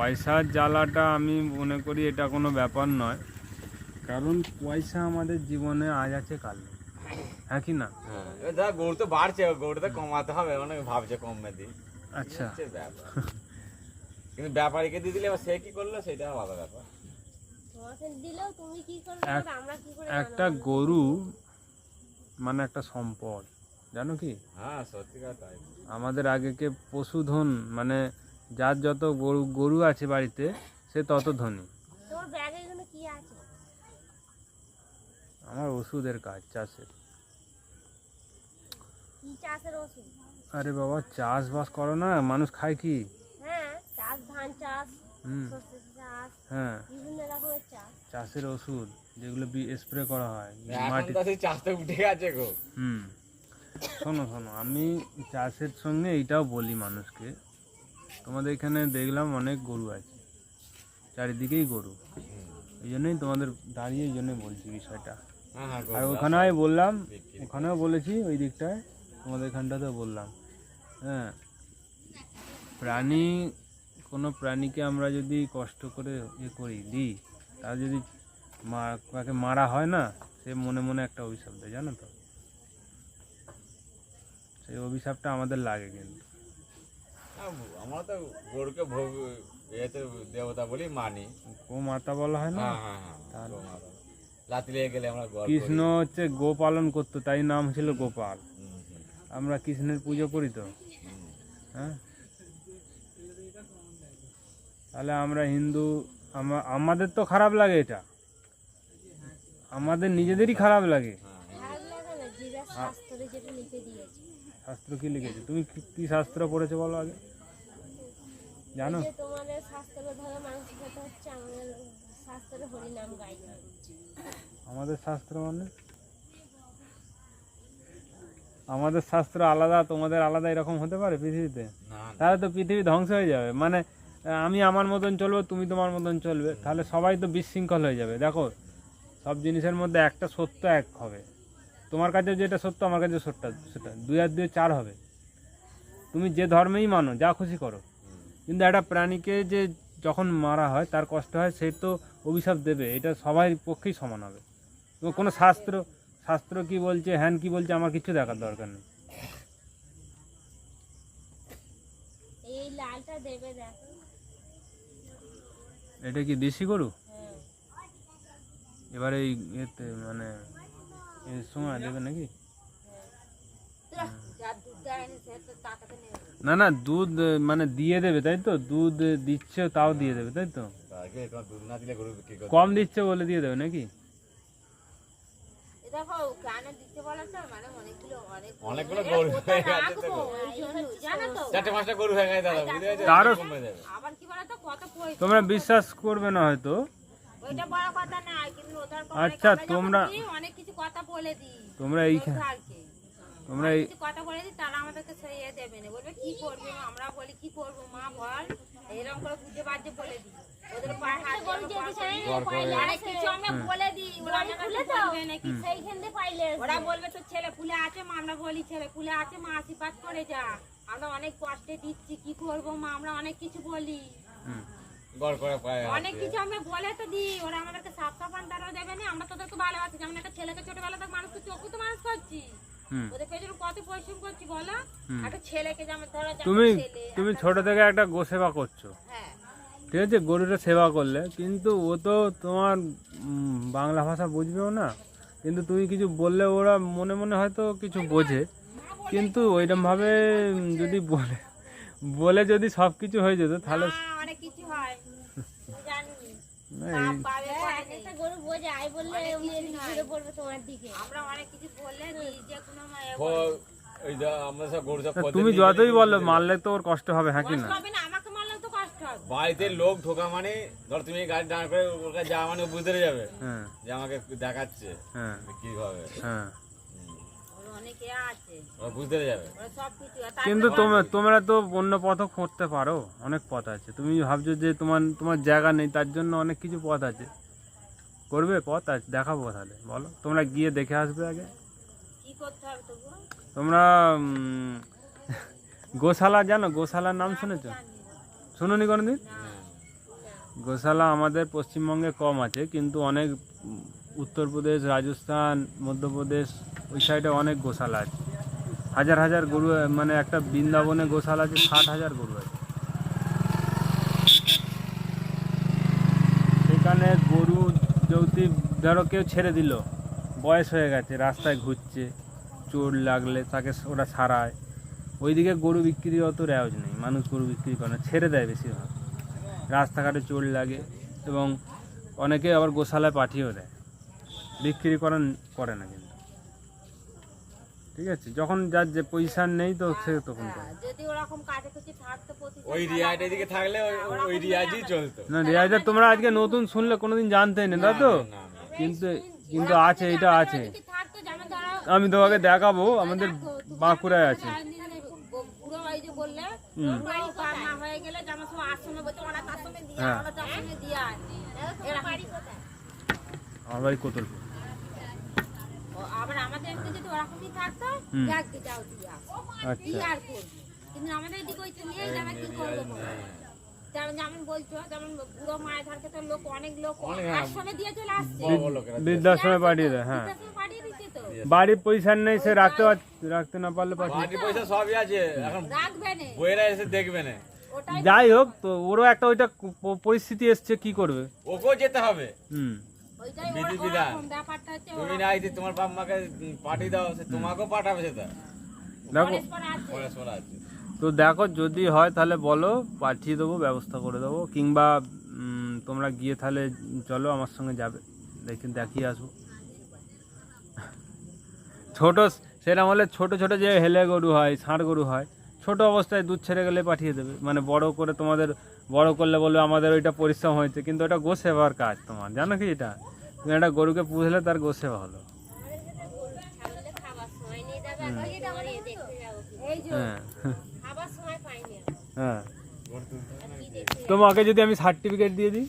পয়সার জ্বালাটা আমি মনে করি এটা কোনো ব্যাপার নয়, কারণ পয়সা আমাদের জীবনে আজ আছে কাল নেই, হ্যাঁ কি না? এবার দাদা গরু তো বাড়ছে, গরুটা কমাতে হবে, অনেক ভাবছে কমবে দিই। আচ্ছা, ব্যাপার কিন্তু ব্যাপারীকে দিয়ে দিলে এবার সে কি করলো সেটা আলাদা ব্যাপার। একটা গরু মানে একটা সম্পদ, জানো কি? হ্যাঁ সত্যি কথা। আমাদের আগেকে পশুধন, মানে যার যত গরু গরু আছে বাড়িতে সে তত ধনী। আমার ওষুধের কাজ, চাষের। আরে বাবা, চাষবাস করো না, মানুষ খায় কি? হ্যাঁ, চাষের ওষুধ যেগুলো স্প্রে করা হয় মাটি। চাষটা উঠে গেছে গো। শোনো শোনো, আমি চাষের সঙ্গে এইটাও বলি মানুষকে, তোমাদের এখানে দেখলাম অনেক গরু আছে, চারিদিকেই গরু, এই জন্যই তোমাদের দাঁড়িয়ে এই জন্যই বলছি বিষয়টা। আর ওখানেও বললাম, ওখানেও বলেছি, ওই দিকটায় তোমাদের এখানটাতেও বললাম। হ্যাঁ, প্রাণী, কোনো প্রাণীকে আমরা যদি কষ্ট করে করি দিই, তার যদি তাকে মারা হয় না, সে মনে মনে একটা অভিশাপ দেয়, জানো তো? সেই অভিশাপটা আমাদের লাগে কিন্তু। আমরা তো গরুকে ভোগ দেবতা বলি মানি। গোমাতা বলা হয় না? রাত্রি লেগে গেলে আমরা কৃষ্ণ হচ্ছে গো পালন করতো, তাই নাম ছিল গোপাল। আমরা কৃষ্ণের পুজো করি তো, হ্যাঁ? তাহলে আমরা হিন্দু, আমাদের তো খারাপ লাগে, এটা আমাদের নিজেদেরই খারাপ লাগে। শাস্ত্র কি লিখেছে? তুমি কি শাস্ত্র পড়েছো বলো আগে, জানো? আমাদের শাস্ত্র মানে আমাদের শাস্ত্র আলাদা, তোমাদের আলাদা, এরকম হতে পারে পৃথিবীতে? তাহলে তো পৃথিবী ধ্বংস হয়ে যাবে। মানে আমি আমার মতন চলবো, তুমি তোমার মতন চলবে, তাহলে সবাই তো বিশৃঙ্খল হয়ে যাবে। দেখো, সব জিনিসের মধ্যে একটা সত্য এক হবে, তোমার কাছে যেটা সত্য আমার কাছে সত্য, সেটা 2 আর 2 4 হবে। তুমি যে ধর্মেই মানো, যা খুশি করো, কিন্তু একটা প্রাণীকে যে যখন মারা হয়, তার কষ্ট হয়, সে তো অভিশাপ দেবে, এটা সবাই পক্ষেই সমান হবে। কোনো শাস্ত্র কি বলছে, হ্যান কি বলছে, আমার কিছু দেখার দরকার নেই। এটা কি দেশি গরু? এবারে এই এতে মানে এর সময় দেবে নাকি? না না, দুধ মানে দিয়ে দেবে, তাই তো? দুধ দিচ্ছে তাও দিয়ে দেবে, তাই তো? কম দিচ্ছে বলে দিয়ে দেবে নাকি? তোমরা বিশ্বাস করবে না হয়তো। আচ্ছা, তোমরা এই কথা বলে দিই, তারা আমাদেরকে সরিয়ে দেবে না, বলবে কি করবে, আমরা বলি কি করবো মা বল, এরকম করে বুঝে বাজে বলে দিই, ওদের পায়ে হাত কিছু আমরা বলে দিই, ওরা বলবে তো ছেলে পুলে আছে মা, আমরা বলি ছেলে পুলে আছে মা, আশীর্বাদ করে যা, আমরা অনেক কষ্টে দিচ্ছি, কি করবো মা, আমরা অনেক কিছু বলি, অনেক কিছু আমরা বলে তো দিই, ওরা আমাদেরকে সাপ সাপান তারাও দেবে না, আমরা তোদেরকে ভালোবাসি, যেমন একটা ছেলেকে ছোটবেলা থেকে মানুষ করছি, ওকে তো মানুষ করছি, ওদের পেছনে কত পরিশ্রম করছি বলো, একটা ছেলেকে যেমন ধরো, তুমি ছোট থেকে একটা গো সেবা করছো, ঠিক আছে, গরুটা সেবা করলে, কিন্তু ও তো তোমার বাংলা ভাষা বুঝবেও না, কিন্তু তুমি কিছু বললে ওরা মনে মনে হয়তো কিছু বোঝে, কিন্তু ওইরকম ভাবে যদি বলে যদি সব কিছু হয়ে যেত, তাহলে অনেক কিছু হয় তুমি যতই বলো মারলে তো ওর কষ্ট হবে, হ্যাঁ কি না? বাড়িতে লোক ঢোকা মানে ধর তুমি গাড়ি দাঁড় করে ওর কাছে যাওয়া মানে বুঝতে যাবে যে আমাকে দেখাচ্ছে কিভাবে, বুঝতে যাবে। কিন্তু তোমরা তো অন্য পথও করতে পারো, অনেক পথ আছে। তুমি ভাবছো যে তোমার জায়গা নেই, তার জন্য অনেক কিছু পথ আছে, করবে, পথ আছে, দেখাবো। তাহলে বলো, তোমরা গিয়ে দেখে আসবে আগে। তোমরা গোশালা জানো? গোশালার নাম শুনেছো? শুনোনি কোনোদিন? গোশালা আমাদের পশ্চিমবঙ্গে কম আছে, কিন্তু অনেক উত্তরপ্রদেশ, রাজস্থান, মধ্যপ্রদেশ ওই সাইডে অনেক গোশালা আছে। হাজার হাজার গরু, মানে একটা বৃন্দাবনে গোশালা আছে 60,000 গরু আছে। সেখানে গরু যদি ধরো কেউ ছেড়ে দিল, বয়স হয়ে গেছে, রাস্তায় ঘুরছে, চোট লাগলে তাকে ওরা ছাড়ায়। ওইদিকে গরু বিক্রি অত রেওয়াজ নেই, মানুষ গরু বিক্রি করে না, ছেড়ে দেয় বেশিরভাগ। রাস্তাঘাটে চোট লাগে এবং অনেকে আবার গোশালায় পাঠিয়েও দেয়, বিক্রি করে না কিন্তু। ঠিক আছে, যখন যার যে পজিশন নেই তো সে তখন করে। যদি ওরকম কাজে কুচি থাকতো ওই রিয়াজ এদিকে থাকলে ওই রিয়াজই চলতো না, রিয়াজটা তোমরা আজকে নতুন শুনলে, কোনোদিন জানতেই না, তাই তো? কিন্তু কিন্তু আছে, এটা আছে। থাকতো, যেমন ধরো আমি তোমাকে দেখাবো, আমাদের বাঁকুড়ায় আছে। পুরো ওই যে বললে পুরো কাজ না হয়ে গেলে যেমন সময় আসনে বলতে ওরা তার সঙ্গে দিয়ে হ্যাঁ। ওরা তার সঙ্গে দিয়ে আয়। এরা বাড়ি কোথায়? আমার বাড়ি কোতলপুর। আবার আমাদের এদিকে যদি ওরকমই থাকতো, ব্যাগ দিয়ে যাও দিয়ে আসো। আচ্ছা, কি আর করবো? কিন্তু আমাদের এদিকে ওই নিয়ে যাবে, কি করবো বলো? যেমন বলছো, যেমন বুড়ো মায়ের ধারকে তো লোক, অনেক লোক আশ্রমে দিয়ে চলে আসছে, বৃদ্ধাশ্রমে পাঠিয়ে দেয়। হ্যাঁ, বৃদ্ধাশ্রমে পাঠিয়ে দিচ্ছে তো। বাড়ির পজিশন নেই, সে রাখতে না পারলে পাঠিয়ে বাড়ির পয়সা সবই আছে, এখন রাখবে না, বইয়েরা এসে দেখবে না। ওটাই যাই হোক, তো ওরও একটা ওইটা পরিস্থিতি এসছে, কি করবে? ওকেও যেতে হবে। ওইটাই বিধি বিধান। ওরকম ব্যাপারটা হচ্ছে। তুমি না যদি তোমার বাপ মাকে পাঠিয়ে দাও, সে তোমাকেও পাঠাবে সেটা। দেখো, পরস্পর আছে। পরস্পর আছে। তো দেখো, যদি হয় তাহলে বলো, পাঠিয়ে দেবো, ব্যবস্থা করে দেবো। কিংবা তোমরা গিয়ে তাহলে চলো আমার সঙ্গে যাবে, দেখিয়ে আসবো। ছোট সেরকম হলে ছোট ছোট যে হেলে গরু হয়, ষাঁড় গরু হয়, ছোট অবস্থায় দুধ ছেড়ে গেলে পাঠিয়ে দেবে। মানে বড় করে তোমাদের বড় করলে বলবে আমাদের ওইটা পরিশ্রম হয়েছে, কিন্তু ওটা গো সেবার কাজ তোমার, জানো কি? এটা তুমি একটা গরুকে পুষলে তার গো সেবা হলো। হ্যাঁ হ্যাঁ, তোমাকে যদি আমি সার্টিফিকেট দিয়ে দিই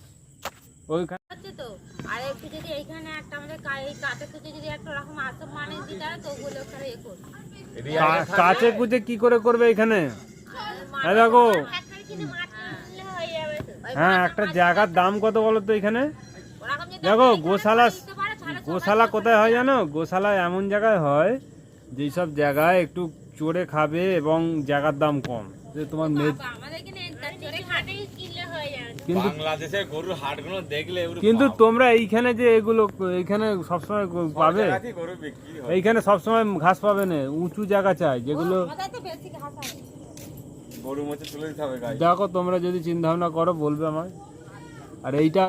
ওইখানে। হচ্ছে তো, আর একটু যদি এইখানে একটা আমাদের এই কাছে কুচে যদি একটা রকম আসব মানে দিতে হয় তো ওগুলো ওখানে এ করবে। কাছে কুচে কি করে করবে এখানে? হ্যাঁ দেখো, হ্যাঁ, একটা জায়গার দাম কত বলো তো এখানে? ওরকম যদি দেখো, গোশালা দিতে পারে তাহলে গোশালা কোথায় হয় জানো? গোশালা এমন জায়গায় হয় যেসব জায়গায় একটু চড়ে খাবে এবং জায়গার দাম কম, যে তোমার আমাদের এখানে চড়ে খাটেই কিনলে হয়ে যাবে। কিন্তু বাংলাদেশের গরুর হাটগুলো দেখলে কিন্তু তোমরা এইখানে যে এগুলো এইখানে সবসময় পাবে, গরু বিক্রি হয়। এইখানে সবসময় ঘাস পাবে না, উঁচু জায়গা চাই যেগুলো। আমাদের তো বেশি ঘাস আছে। গরু মোচে তুলে দিতে হবে গায়ে। দেখো, তোমরা যদি চিন্তা ভাবনা করো বলবে আমায়। আর এইটা